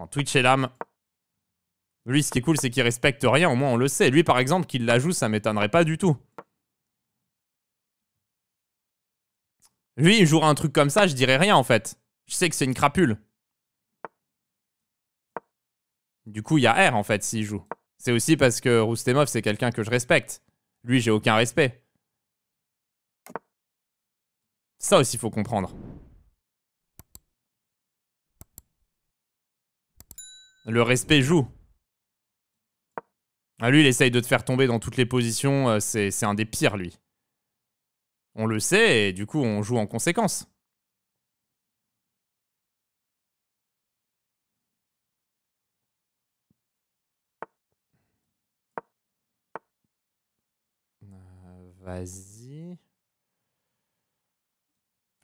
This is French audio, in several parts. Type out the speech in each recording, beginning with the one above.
Bon, Twitch et l'âme. Lui, ce qui est cool, c'est qu'il respecte rien. Au moins, on le sait. Lui, par exemple, qu'il la joue, ça m'étonnerait pas du tout. Lui, il jouera un truc comme ça, je dirais rien, en fait. Je sais que c'est une crapule. Du coup, il y a R, en fait, s'il joue. C'est aussi parce que Roustemov, c'est quelqu'un que je respecte. Lui, j'ai aucun respect. Ça aussi, il faut comprendre. Le respect joue. Ah, lui, il essaye de te faire tomber dans toutes les positions. C'est un des pires, lui. On le sait, et du coup, on joue en conséquence. Vas-y.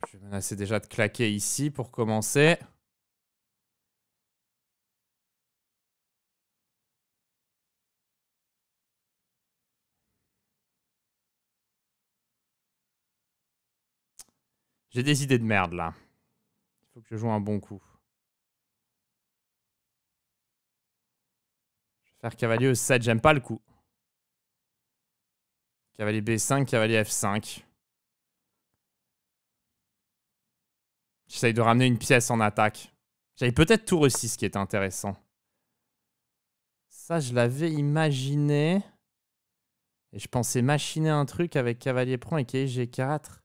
Je vais menacer déjà de claquer ici pour commencer. J'ai des idées de merde, là. Il faut que je joue un bon coup. Je vais faire cavalier E7, j'aime pas le coup. Cavalier B5, cavalier F5. J'essaye de ramener une pièce en attaque. J'avais peut-être tour E6 qui était intéressant. Ça, je l'avais imaginé. Et je pensais machiner un truc avec cavalier prend et cavalier G4.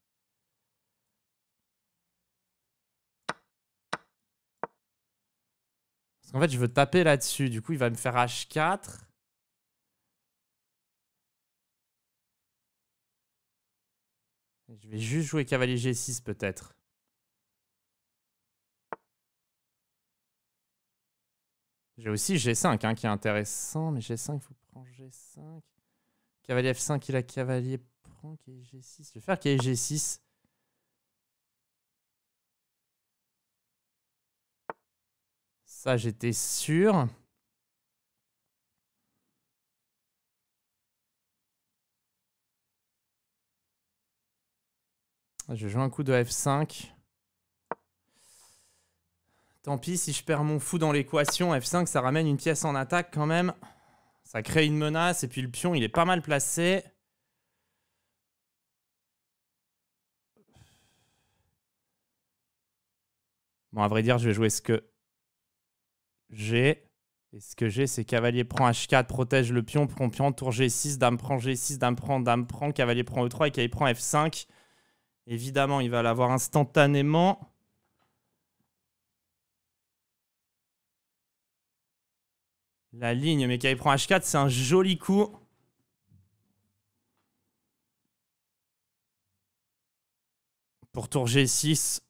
Parce qu'en fait, je veux taper là-dessus. Du coup, il va me faire H4. Je vais juste jouer cavalier G6 peut-être. J'ai aussi G5 hein, qui est intéressant. Mais G5, il faut prendre G5. Cavalier F5, il a cavalier prend. Cavalier G6. Je vais faire cavalier G6. Ça, j'étais sûr. Je vais jouer un coup de F5. Tant pis si je perds mon fou dans l'équation. F5, ça ramène une pièce en attaque quand même. Ça crée une menace. Et puis le pion, il est pas mal placé. Bon, à vrai dire, je vais jouer ce que j'ai. Et ce que j'ai, c'est cavalier prend H4, protège le pion, prend pion, tour G6, dame prend G6, dame prend, cavalier prend E3 et cavalier prend F5. Évidemment, il va l'avoir instantanément. La ligne, mais cavalier prend H4, c'est un joli coup. Pour tour G6,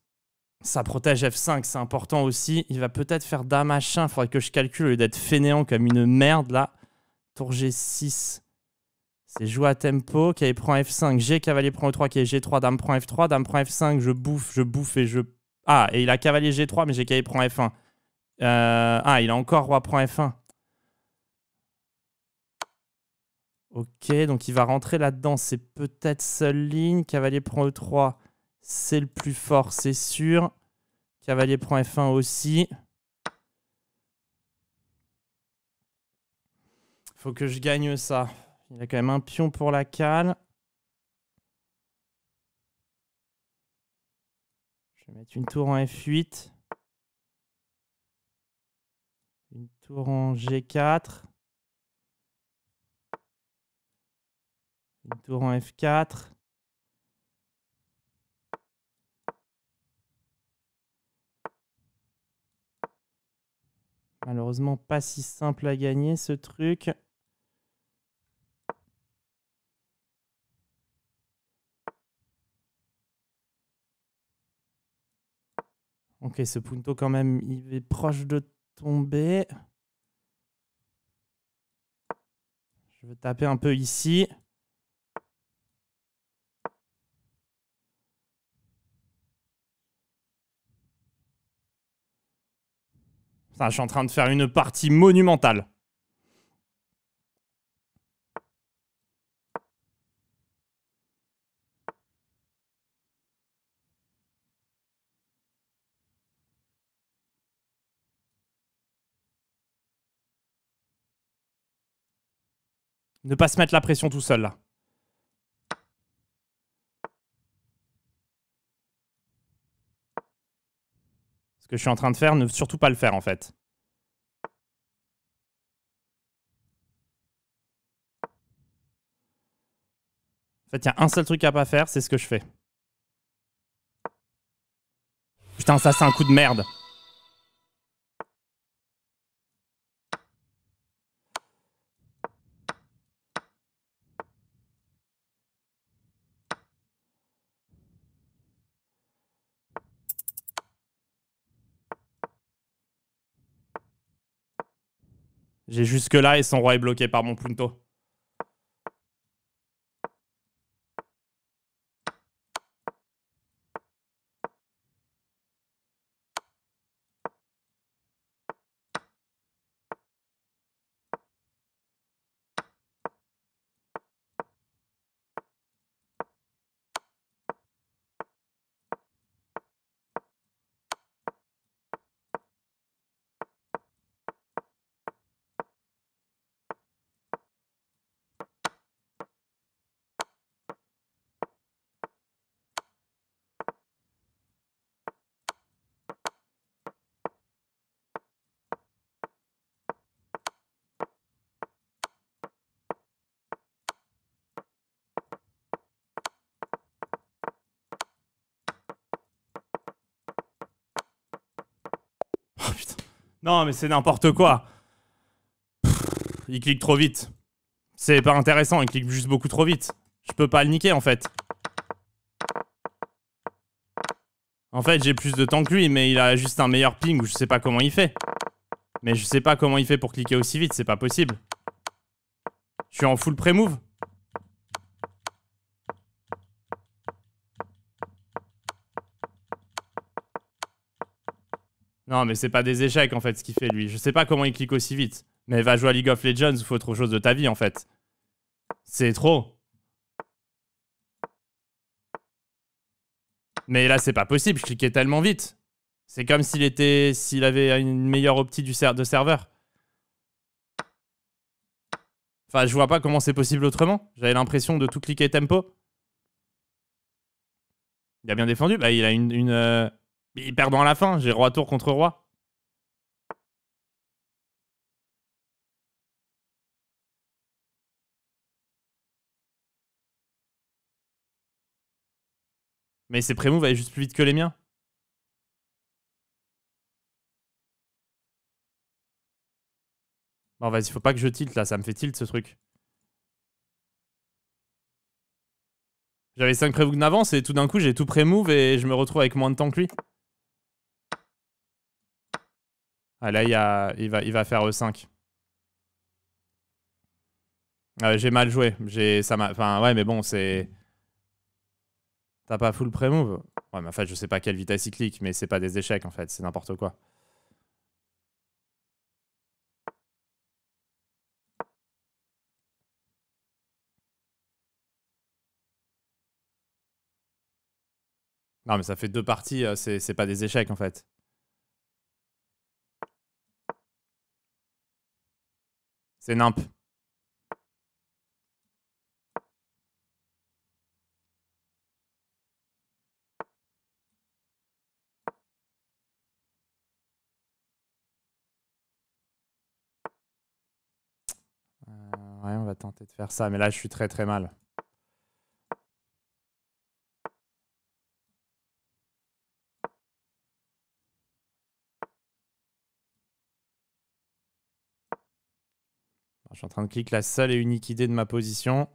ça protège F5, c'est important aussi. Il va peut-être faire dame H1, il faudrait que je calcule au lieu d'être fainéant comme une merde là. Tour G6. C'est joué à tempo. Cavalier prend F5. G, cavalier prend E3. Cavalier G3. Dame prend F3. Dame prend F5. Je bouffe et je... Ah, et il a cavalier G3, mais j'ai cavalier prend F1. Ah, il a encore roi prend F1. Ok, donc il va rentrer là-dedans. C'est peut-être seule ligne. Cavalier prend E3. C'est le plus fort, c'est sûr. Cavalier prend F1 aussi. Faut que je gagne ça. Il a quand même un pion pour la cale. Je vais mettre une tour en F8. Une tour en G4. Une tour en F4. Malheureusement, pas si simple à gagner ce truc. Ok, ce punto quand même, il est proche de tomber. Je veux taper un peu ici. Enfin, je suis en train de faire une partie monumentale. Ne pas se mettre la pression tout seul, là. Ce que je suis en train de faire, ne surtout pas le faire, en fait. En fait, il y a un seul truc à pas faire, c'est ce que je fais. Putain, ça, c'est un coup de merde. J'ai jusque là et son roi est bloqué par mon punto. Oh putain. Non, mais c'est n'importe quoi. Il clique trop vite. C'est pas intéressant, il clique juste beaucoup trop vite. Je peux pas le niquer en fait. En fait, j'ai plus de temps que lui, mais il a juste un meilleur ping ou je sais pas comment il fait. Mais je sais pas comment il fait pour cliquer aussi vite, c'est pas possible. Je suis en full pré-move. Non, mais c'est pas des échecs en fait ce qu'il fait lui. Je sais pas comment il clique aussi vite. Mais va jouer à League of Legends ou faut autre chose de ta vie en fait. C'est trop. Mais là, c'est pas possible, je cliquais tellement vite. C'est comme s'il avait une meilleure optique de serveur. Enfin, je vois pas comment c'est possible autrement. J'avais l'impression de tout cliquer tempo. Il a bien défendu. Bah, il a il perd à la fin. J'ai roi tour contre roi. Mais ses pré-moves allaient juste plus vite que les miens. Bon, vas-y, faut pas que je tilte là. Ça me fait tilt ce truc. J'avais 5 pré-moves d'avance et tout d'un coup, j'ai tout pré-move et je me retrouve avec moins de temps que lui. Ah, là, il va faire E5. J'ai mal joué. Enfin, ouais, mais bon, c'est. T'as pas full pré-move? Ouais, mais en fait, je sais pas quelle vitesse il clique, mais c'est pas des échecs en fait, c'est n'importe quoi. Non, mais ça fait 2 parties, c'est pas des échecs en fait. C'est nimp. Ouais, on va tenter de faire ça, mais là, je suis très très mal. Je suis en train de cliquer la seule et unique idée de ma position.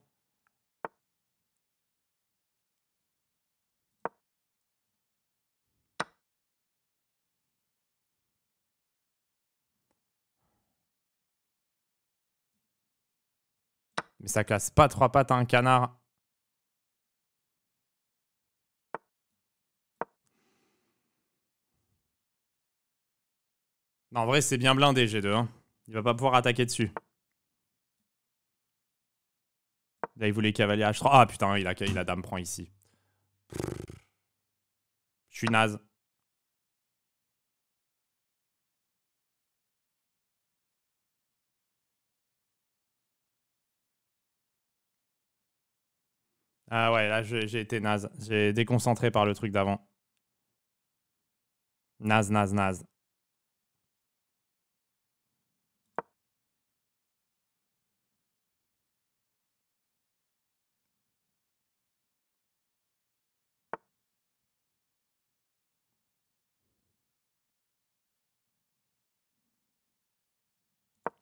Mais ça casse pas 3 pattes à un canard. Non, en vrai, c'est bien blindé, G2. Hein. Il va pas pouvoir attaquer dessus. Là, il voulait cavalier H3. Ah putain, il a dame prend ici. Je suis naze. Ah ouais, là j'ai été naze. J'ai déconcentré par le truc d'avant. Naze, naze, naze.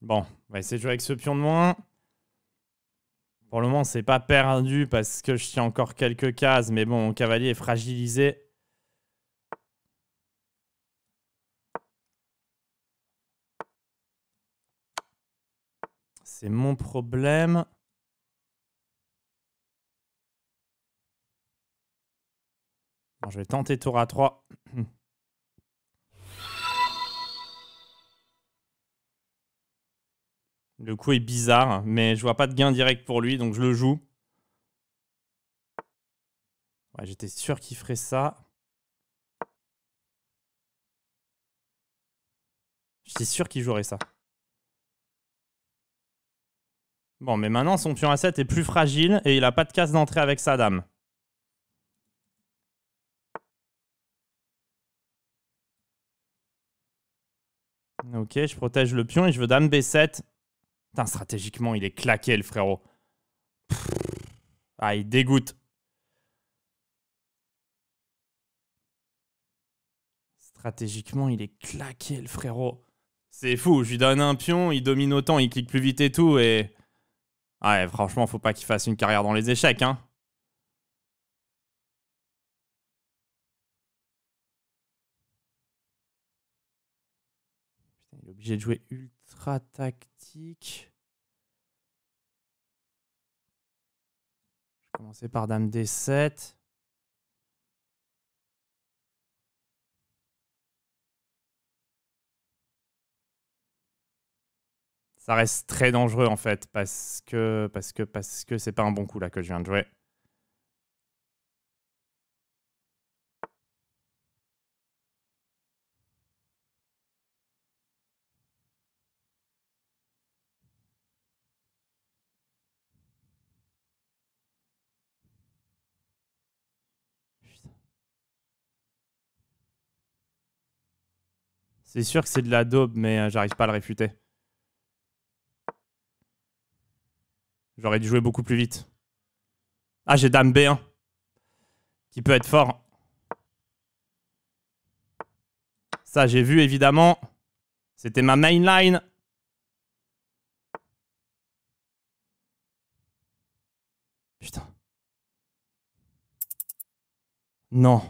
Bon, on va essayer de jouer avec ce pion de moins. Pour le moment, c'est pas perdu parce que je tiens encore quelques cases. Mais bon, mon cavalier est fragilisé. C'est mon problème. Bon, je vais tenter tour à 3. Le coup est bizarre, mais je vois pas de gain direct pour lui, donc je le joue. Ouais, j'étais sûr qu'il ferait ça. J'étais sûr qu'il jouerait ça. Bon, mais maintenant, son pion A7 est plus fragile et il a pas de case d'entrée avec sa dame. Ok, je protège le pion et je veux dame B7. Putain, stratégiquement, il est claqué, le frérot. Ah, il dégoûte. Stratégiquement, il est claqué, le frérot. C'est fou, je lui donne un pion, il domine autant, il clique plus vite et tout, et... Ouais, franchement, faut pas qu'il fasse une carrière dans les échecs, hein. Putain, il est obligé de jouer ultra tactique. Je vais commencer par dame D7. Ça reste très dangereux en fait, parce que c'est pas un bon coup là que je viens de jouer. C'est sûr que c'est de la daube, mais j'arrive pas à le réfuter. J'aurais dû jouer beaucoup plus vite. Ah, j'ai dame B1. Qui peut être fort. Ça, j'ai vu, évidemment. C'était ma main line. Putain. Non.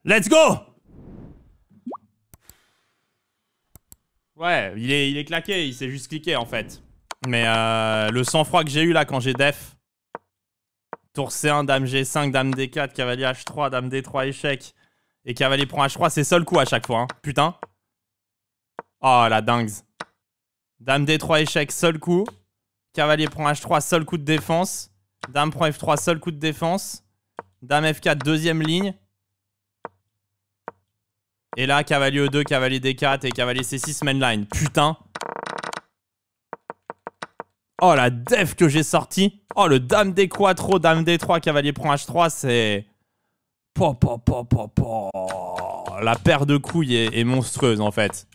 Let's go! Ouais, il est claqué, il s'est juste cliqué en fait. Mais le sang-froid que j'ai eu là quand j'ai def. Tour C1, dame G5, dame D4, cavalier H3, dame D3, échec. Et cavalier prend H3, c'est seul coup à chaque fois. Hein. Putain. Oh la dingue. Dame D3, échec, seul coup. Cavalier prend H3, seul coup de défense. Dame prend F3, seul coup de défense. Dame F4, deuxième ligne. Et là, cavalier E2, cavalier D4 et cavalier C6, mainline. Putain. Oh, la def que j'ai sorti. Oh, le dame D4, dame D3, cavalier prend H3, c'est... La paire de couilles est monstrueuse, en fait.